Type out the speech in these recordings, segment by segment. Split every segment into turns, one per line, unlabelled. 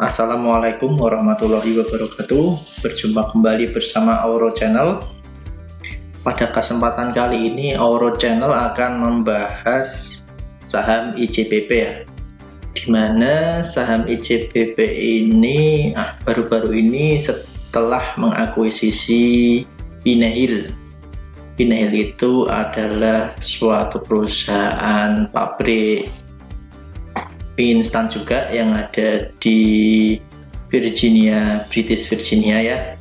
Assalamualaikum warahmatullahi wabarakatuh. Berjumpa kembali bersama Auro Channel. Pada kesempatan kali ini Auro Channel akan membahas saham IJBP ya. Dimana saham IJBP ini baru-baru ini setelah mengakuisisi Pinehil. Pinehil itu adalah suatu perusahaan pabrik mie instan juga yang ada di Virginia, British Virginia ya.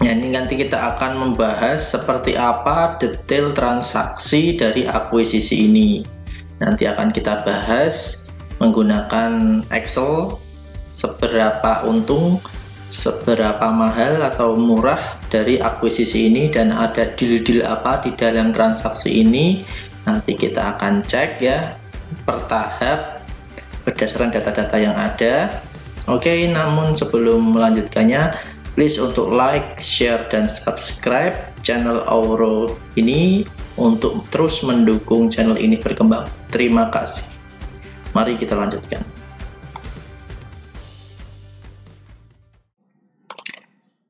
Nah, ini nanti kita akan membahas seperti apa detail transaksi dari akuisisi ini. Nanti akan kita bahas menggunakan Excel, seberapa untung, seberapa mahal atau murah dari akuisisi ini, dan ada deal-deal apa di dalam transaksi ini. Nanti kita akan cek ya per tahap berdasarkan data-data yang ada. Oke, namun sebelum melanjutkannya, please untuk like, share, dan subscribe channel Auro ini untuk terus mendukung channel ini berkembang. Terima kasih. Mari kita lanjutkan.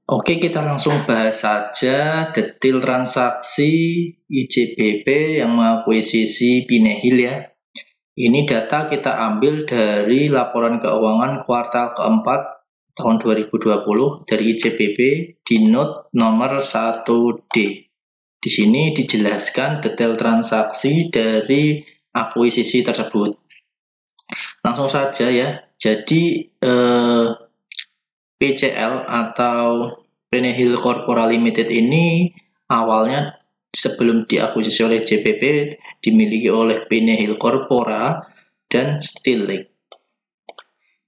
Oke, kita langsung bahas saja detail transaksi IJBP yang mengakuisisi Pinehil ya. Ini data kita ambil dari laporan keuangan kuartal keempat tahun 2020 dari IJBP di note nomor 1D. Di sini dijelaskan detail transaksi dari akuisisi tersebut. Langsung saja ya. Jadi PCL atau Pinehil Corpora Limited ini awalnya sebelum diakuisisi oleh JBP dimiliki oleh Pinehil Corpora dan Still Lake,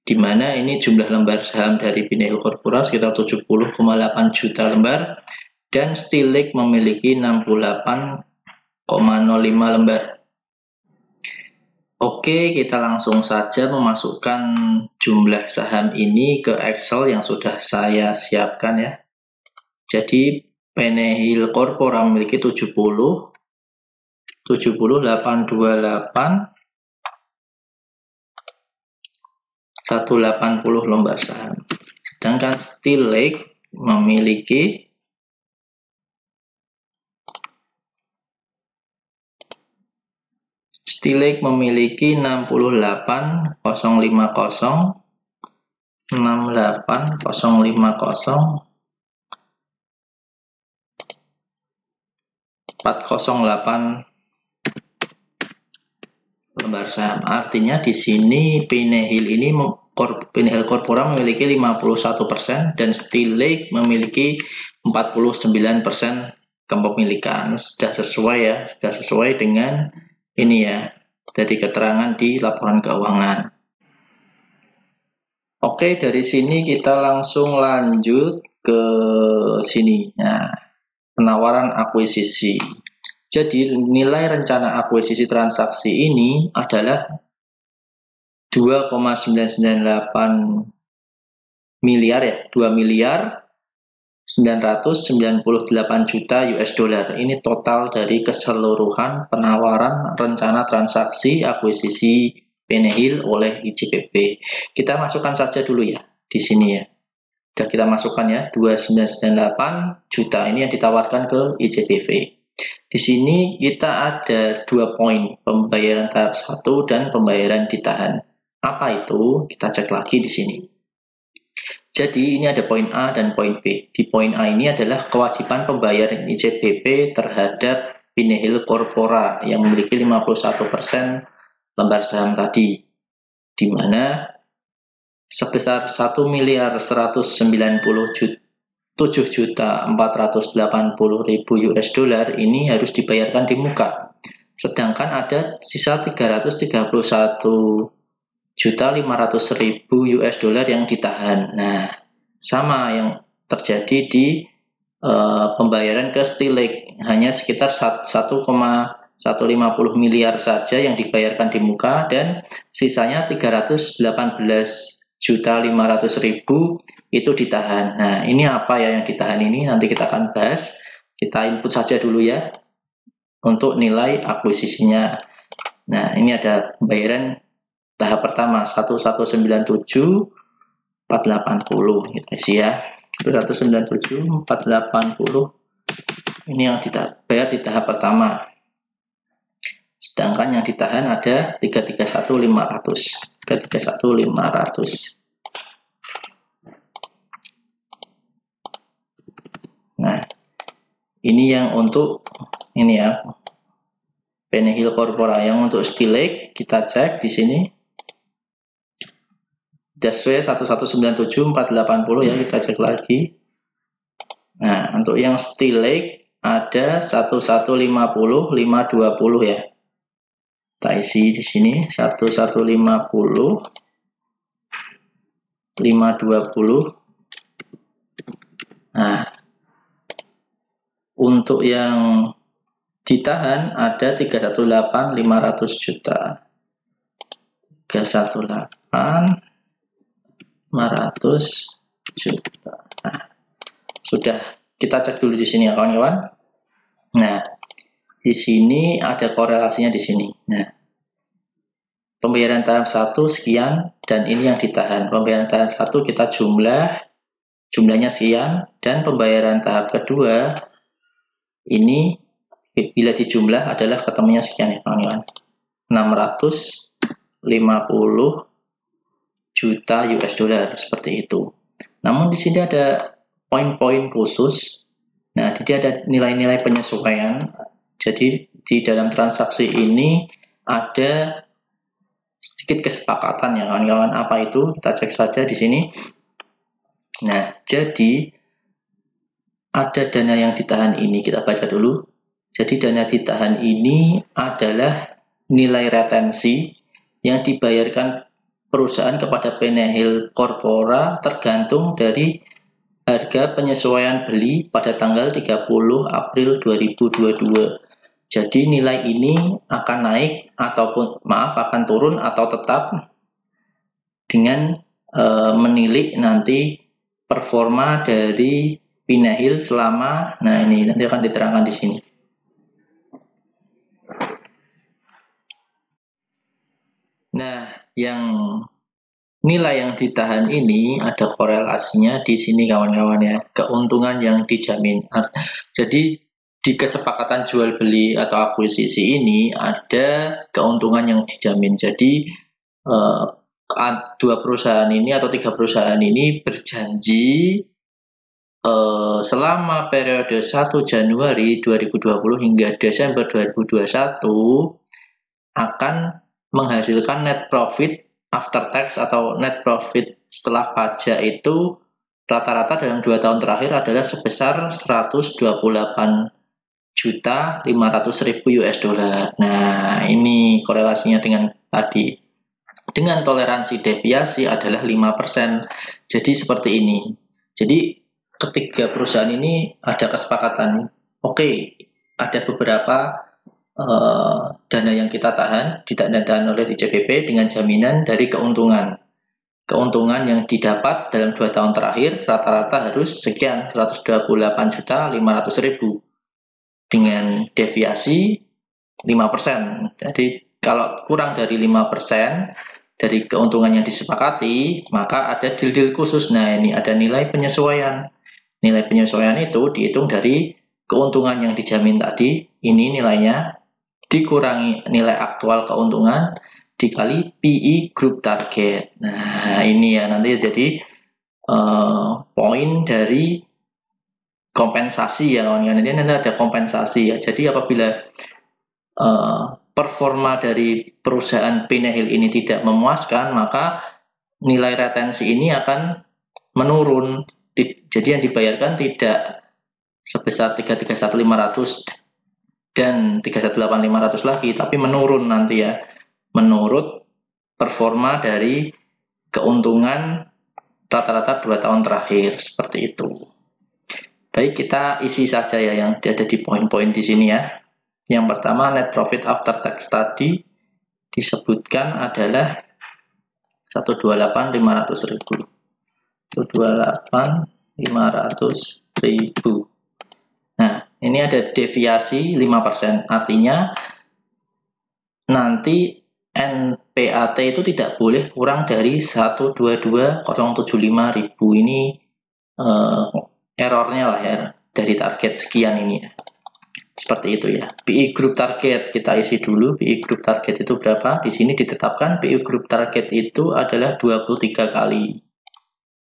di mana ini jumlah lembar saham dari Pinehil Corpora sekitar 70,8 juta lembar dan Still Lake memiliki 68,05 lembar. Oke, kita langsung saja memasukkan jumlah saham ini ke Excel yang sudah saya siapkan ya. Jadi Pinehil Corpora memiliki 828 180 lembar saham. Sedangkan Still Lake memiliki 68050 408 lembar saham. Artinya di sini Pinehil Corpora memiliki 51% dan Still Lake memiliki 49% kepemilikan. Sudah sesuai ya, sudah sesuai dengan ini ya, dari keterangan di laporan keuangan. Oke, dari sini kita langsung lanjut ke sini. Nah, penawaran akuisisi. Jadi nilai rencana akuisisi transaksi ini adalah 2,998 miliar ya, 2 miliar 998 juta US dollar. Ini total dari keseluruhan penawaran rencana transaksi akuisisi Pinehil oleh IJBP. Kita masukkan saja dulu ya di sini ya. Sudah kita masukkan ya, 2998 juta ini yang ditawarkan ke IJBP. Di sini kita ada 2 poin, pembayaran tahap 1 dan pembayaran ditahan. Apa itu? Kita cek lagi di sini. Jadi ini ada poin A dan poin B. Di poin A ini adalah kewajiban pembayaran IJBP terhadap Pinehil Corpora yang memiliki 51% lembar saham tadi, di mana sebesar 1.197.480.000 US dollar ini harus dibayarkan di muka. Sedangkan ada sisa 331.500.000 US dollar yang ditahan. Nah, sama yang terjadi di pembayaran ke Still Lake, hanya sekitar 1,150 miliar saja yang dibayarkan di muka dan sisanya 318.500.000 itu ditahan. Nah, ini apa ya yang ditahan ini? Nanti kita akan bahas. Kita input saja dulu ya untuk nilai akuisisinya. Nah, ini ada pembayaran tahap pertama 1197 480 gitu ya. 197 480 ini yang bayar di tahap pertama. Sedangkan yang ditahan ada 331 500. 331 500. Nah, ini yang untuk ini ya. Penehil Corpora. Yang untuk Stilek kita cek di sini. Daswe 1197 480 ya, kita cek lagi. Nah, untuk yang Stilek ada 1150 520 ya. Kita isi di sini 1150 520. Nah, untuk yang ditahan ada 318 500 juta. 318 500 juta. Nah, sudah kita cek dulu di sini ya kawan-kawan. Nah, di sini ada korelasinya di sini. Nah, pembayaran tahap 1 sekian dan ini yang ditahan. Pembayaran tahap 1 kita jumlahnya sekian, dan pembayaran tahap kedua ini bila dijumlah adalah ketemunya sekian ya kawan-kawan. 650 juta US dollar seperti itu. Namun di sini ada poin-poin khusus. Nah, jadi ada nilai-nilai penyesuaian. Jadi di dalam transaksi ini ada sedikit kesepakatan ya kawan-kawan. Apa itu? Kita cek saja di sini. Nah, jadi ada dana yang ditahan ini, kita baca dulu. Jadi dana ditahan ini adalah nilai retensi yang dibayarkan perusahaan kepada Penehil Corpora tergantung dari harga penyesuaian beli pada tanggal 30 April 2022. Jadi nilai ini akan naik ataupun akan turun atau tetap dengan menilik nanti performa dari Penehil selama, nah ini nanti akan diterangkan di sini. Nah, yang nilai yang ditahan ini ada korelasinya di sini kawan-kawan ya, keuntungan yang dijamin. Jadi di kesepakatan jual beli atau akuisisi ini ada keuntungan yang dijamin. Jadi dua perusahaan ini atau tiga perusahaan ini berjanji selama periode 1 Januari 2020 hingga Desember 2021 akan menghasilkan net profit after tax atau net profit setelah pajak itu rata-rata dalam 2 tahun terakhir adalah sebesar 128.500.000 US dollar. Nah, ini korelasinya dengan tadi. Dengan toleransi deviasi adalah 5%. Jadi seperti ini. Jadi ketiga perusahaan ini ada kesepakatan. Oke, ada beberapa dana yang kita tahan oleh ICBP dengan jaminan dari keuntungan yang didapat dalam 2 tahun terakhir rata-rata harus sekian 128.500.000 dengan deviasi 5%. Jadi kalau kurang dari 5% dari keuntungan yang disepakati, maka ada deal-deal khusus. Nah, ini ada nilai penyesuaian. Nilai penyesuaian itu dihitung dari keuntungan yang dijamin tadi. Ini nilainya dikurangi nilai aktual keuntungan dikali PE group target. Nah, ini ya nanti jadi poin dari kompensasi ya kawan-kawan. Ini nanti ada kompensasi ya. Jadi apabila performa dari perusahaan Penehil ini tidak memuaskan, maka nilai retensi ini akan menurun. Jadi yang dibayarkan tidak sebesar 331.500 dan 318.500 lagi, tapi menurun nanti ya, menurut performa dari keuntungan rata-rata 2 tahun terakhir, seperti itu. Baik, kita isi saja ya yang ada di poin-poin di sini ya. Yang pertama, net profit after tax tadi disebutkan adalah 128.500.000. 128.500.000. Nah, ini ada deviasi 5%. Artinya nanti NPAT itu tidak boleh kurang dari 122.075.000. Ini errornya lah ya, dari target sekian ini ya. Seperti itu ya. PI group target kita isi dulu. PI group target itu berapa? Di sini ditetapkan PI group target itu adalah 23 kali.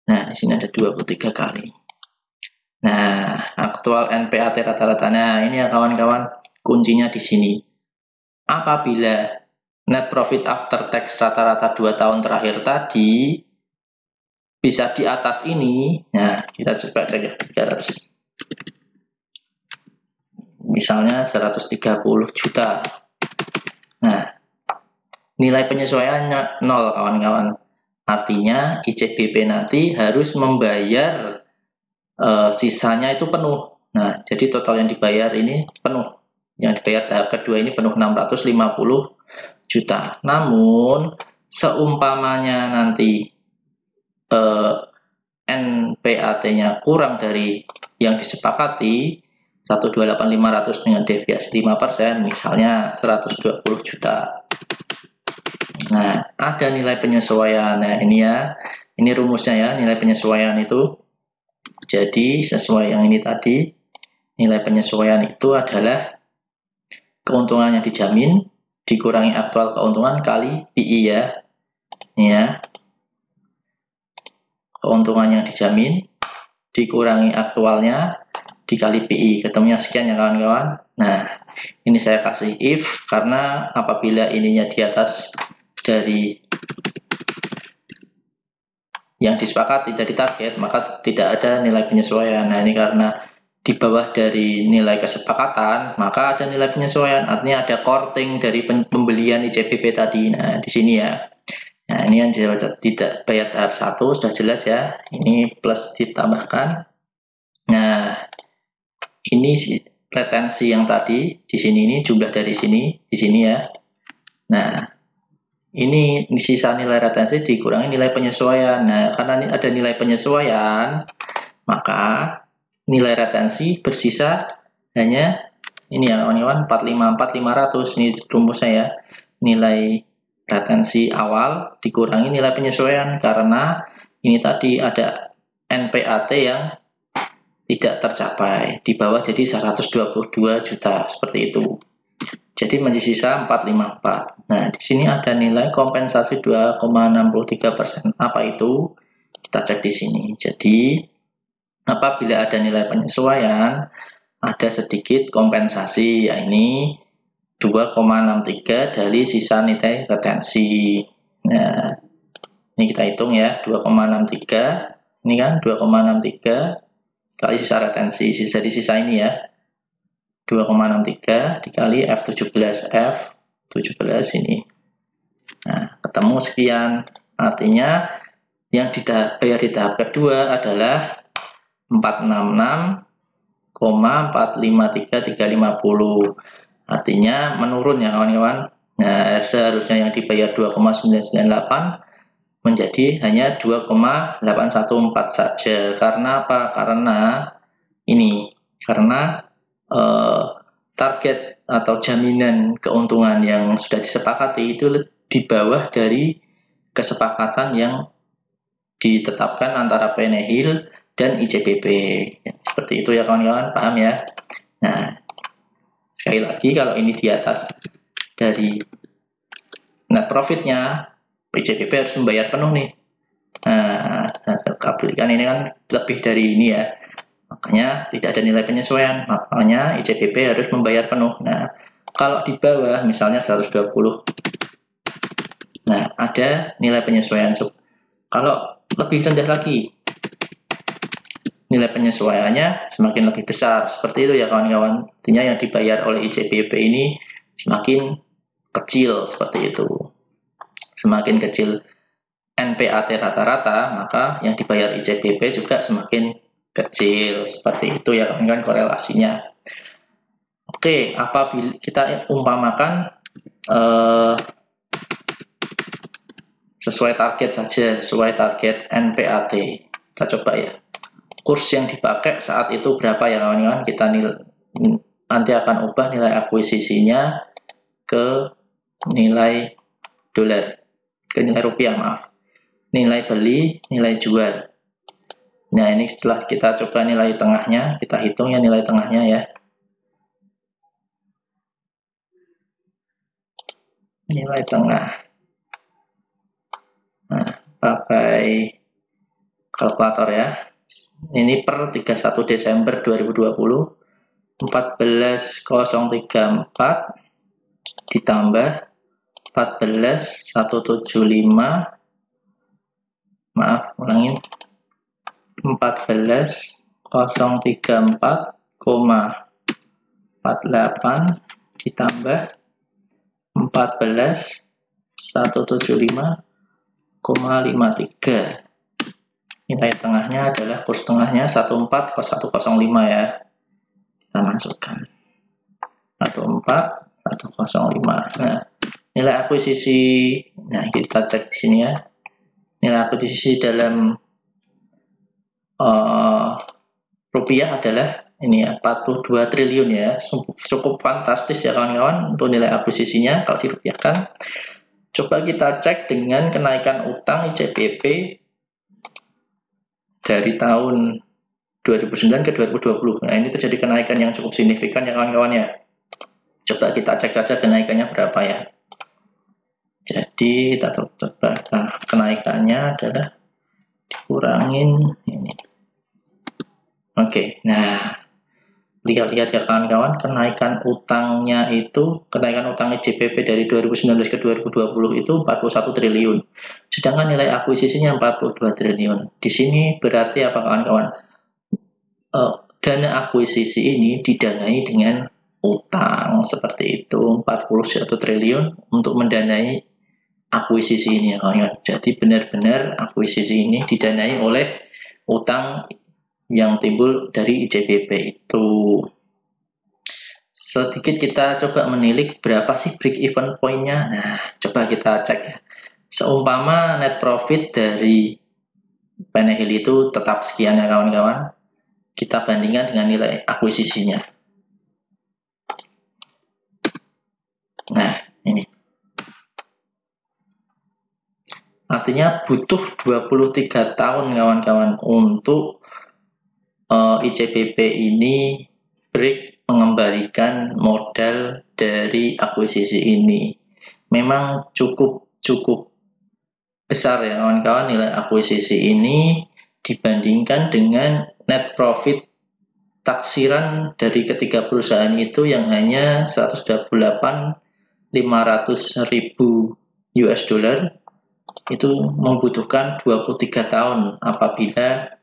Nah, di sini ada 23 kali. Nah, aktual NPAT rata-rata. Nah, ini ya kawan-kawan, kuncinya di sini. Apabila net profit after tax rata-rata 2 tahun terakhir tadi bisa di atas ini, nah kita coba cek ya, 300. Misalnya 130 juta. Nah, nilai penyesuaiannya 0 kawan-kawan. Artinya ICBP nanti harus membayar sisanya itu penuh. Nah, jadi total yang dibayar ini penuh. Yang dibayar tahap kedua ini penuh 650 juta. Namun, seumpamanya nanti NPAT-nya kurang dari yang disepakati, 128.500 dengan deviasi 5%, misalnya 120 juta. Nah, ada nilai penyesuaian. Nah, ini ya, ini rumusnya ya, nilai penyesuaian itu. Jadi, sesuai yang ini tadi, nilai penyesuaian itu adalah keuntungan yang dijamin dikurangi aktual keuntungan kali PI ya. Ini ya. Keuntungan yang dijamin dikurangi aktualnya dikali PI, ketemunya sekian ya kawan-kawan. Nah, ini saya kasih if karena apabila ininya di atas dari yang disepakati dari target, maka tidak ada nilai penyesuaian. Nah, ini karena di bawah dari nilai kesepakatan, maka ada nilai penyesuaian. Artinya ada korting dari pembelian ICBP tadi. Nah, di sini ya. Nah, ini yang tidak bayar tahap 1 sudah jelas ya. Ini plus ditambahkan. Nah, ini retensi yang tadi di sini, ini jumlah dari sini di sini ya. Nah, ini sisa nilai retensi dikurangi nilai penyesuaian. Nah, karena ini ada nilai penyesuaian, maka nilai retensi bersisa hanya ini ya kawan-kawan, 454.500. Ini rumusnya ya. Nilai retensi awal dikurangi nilai penyesuaian karena ini tadi ada NPAT yang tidak tercapai di bawah, jadi 122 juta seperti itu. Jadi masih sisa 454. Nah, di sini ada nilai kompensasi 2,63%. Apa itu? Kita cek di sini. Jadi, apabila ada nilai penyesuaian, ada sedikit kompensasi, yakni 2,63 dari sisa nilai retensi. Nah, ini kita hitung ya, 2,63. Ini kan 2,63 kali sisa retensi, dari sisa ini ya, 2,63 dikali F17, F17 ini. Nah, ketemu sekian. Artinya yang bayar di tahap kedua adalah 466,453350. Artinya menurun ya kawan-kawan. Nah, seharusnya yang dibayar 2,998 menjadi hanya 2,814 saja. Karena apa? Karena ini, karena target atau jaminan keuntungan yang sudah disepakati itu di bawah dari kesepakatan yang ditetapkan antara Penehil dan ICBP. Seperti itu ya kawan-kawan, paham ya? Nah, sekali lagi kalau ini di atas dari net profitnya, ICBP harus membayar penuh nih. Nah, kan ini kan lebih dari ini ya. Makanya tidak ada nilai penyesuaian. Makanya ICBP harus membayar penuh. Nah, kalau di bawah misalnya 120. Nah, ada nilai penyesuaian. Kalau lebih rendah lagi, nilai penyesuaiannya semakin lebih besar. Seperti itu ya kawan-kawan. Artinya yang dibayar oleh ICBP ini semakin kecil seperti itu. Semakin kecil NPAT rata-rata, maka yang dibayar ICBP juga semakin kecil. Seperti itu ya kawan-kawan korelasinya. Oke, apabila kita umpamakan sesuai target saja, sesuai target NPAT. Kita coba ya. Kurs yang dipakai saat itu berapa ya kawan-kawan? Kita nanti akan ubah nilai akuisisinya ke nilai dolar, ke nilai rupiah maaf. Nilai beli, nilai jual. Nah, ini setelah kita coba nilai tengahnya, kita hitung ya nilai tengahnya ya. Nilai tengah. Nah, pakai kalkulator ya. Ini per 31 Desember 2020. 14.034 ditambah 14.175, maaf ulangin, 14.034,48 ditambah 14.175,53. Nilai tengahnya adalah kurs tengahnya 14.105 ya. Kita masukkan 14.105. Nah, nilai akuisisi, nah kita cek di sini ya. Nilai akuisisi dalam rupiah adalah ini ya, 42 triliun ya. Cukup fantastis ya kawan-kawan untuk nilai akuisisinya kalau dirupiahkan. Coba kita cek dengan kenaikan utang ICBP dari tahun 2009 ke 2020. Nah, ini terjadi kenaikan yang cukup signifikan ya kawan-kawan ya. Coba kita cek saja kenaikannya berapa ya. Jadi kita coba kenaikannya adalah dikurangin ini. Oke, nah lihat-lihat ya kawan-kawan, kenaikan utangnya itu, kenaikan utang ICBP dari 2019 ke 2020 itu 41 triliun. Sedangkan nilai akuisisinya 42 triliun. Di sini berarti apa kawan-kawan? Dana akuisisi ini didanai dengan utang seperti itu, 41 triliun untuk mendanai akuisisi ini ya kawan-kawan. Jadi benar-benar akuisisi ini didanai oleh utang yang timbul dari ICBP itu. Sedikit kita coba menilik berapa sih break even point-nya. Nah, coba kita cek ya. Seumpama net profit dari Penehil itu tetap sekian ya kawan-kawan, kita bandingkan dengan nilai akuisisinya. Nah, ini. Artinya butuh 23 tahun kawan-kawan untuk ICBP ini break mengembalikan modal dari akuisisi ini. Memang cukup besar ya kawan-kawan nilai akuisisi ini dibandingkan dengan net profit taksiran dari ketiga perusahaan itu yang hanya 128.500.000 US dollar. Itu membutuhkan 23 tahun apabila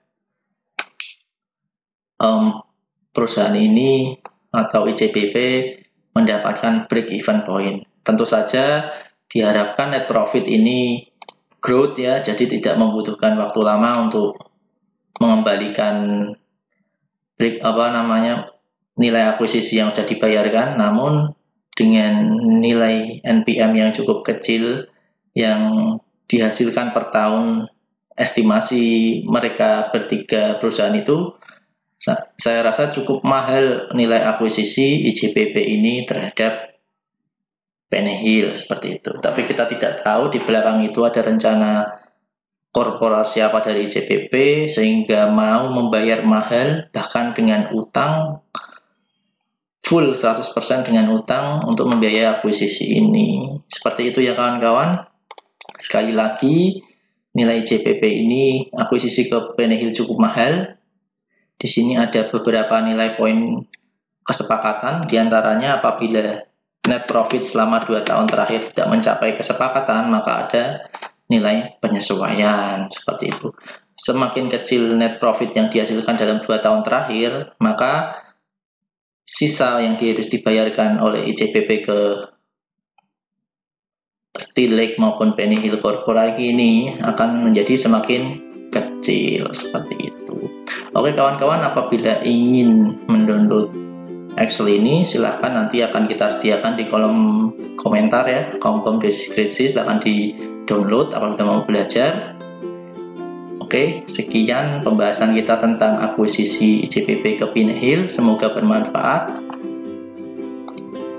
perusahaan ini atau ICBP mendapatkan break even point. Tentu saja diharapkan net profit ini growth ya, jadi tidak membutuhkan waktu lama untuk mengembalikan nilai akuisisi yang sudah dibayarkan. Namun dengan nilai NPM yang cukup kecil yang dihasilkan per tahun, estimasi mereka bertiga perusahaan itu, saya rasa cukup mahal nilai akuisisi ICBP ini terhadap Penehil seperti itu. Tapi kita tidak tahu di belakang itu ada rencana korporasi apa dari ICBP sehingga mau membayar mahal bahkan dengan utang full 100% dengan utang untuk membiayai akuisisi ini. Seperti itu ya kawan-kawan. Sekali lagi, nilai ICBP ini akuisisi ke Penehil cukup mahal. Di sini ada beberapa nilai poin kesepakatan, diantaranya apabila net profit selama 2 tahun terakhir tidak mencapai kesepakatan, maka ada nilai penyesuaian seperti itu. Semakin kecil net profit yang dihasilkan dalam 2 tahun terakhir, maka sisa yang harus dibayarkan oleh ICBP ke Steel Lake maupun Penehil Corporation ini akan menjadi semakin kecil seperti itu. Oke kawan-kawan, apabila ingin mendownload Excel ini silahkan nanti akan kita sediakan di kolom komentar ya, kolom deskripsi, silahkan di download apabila mau belajar. Oke, sekian pembahasan kita tentang akuisisi ICBP ke Penehil, semoga bermanfaat.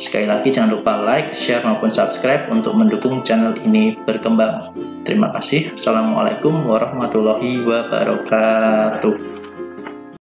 Sekali lagi jangan lupa like, share maupun subscribe untuk mendukung channel ini berkembang. Terima kasih. Assalamualaikum warahmatullahi wabarakatuh.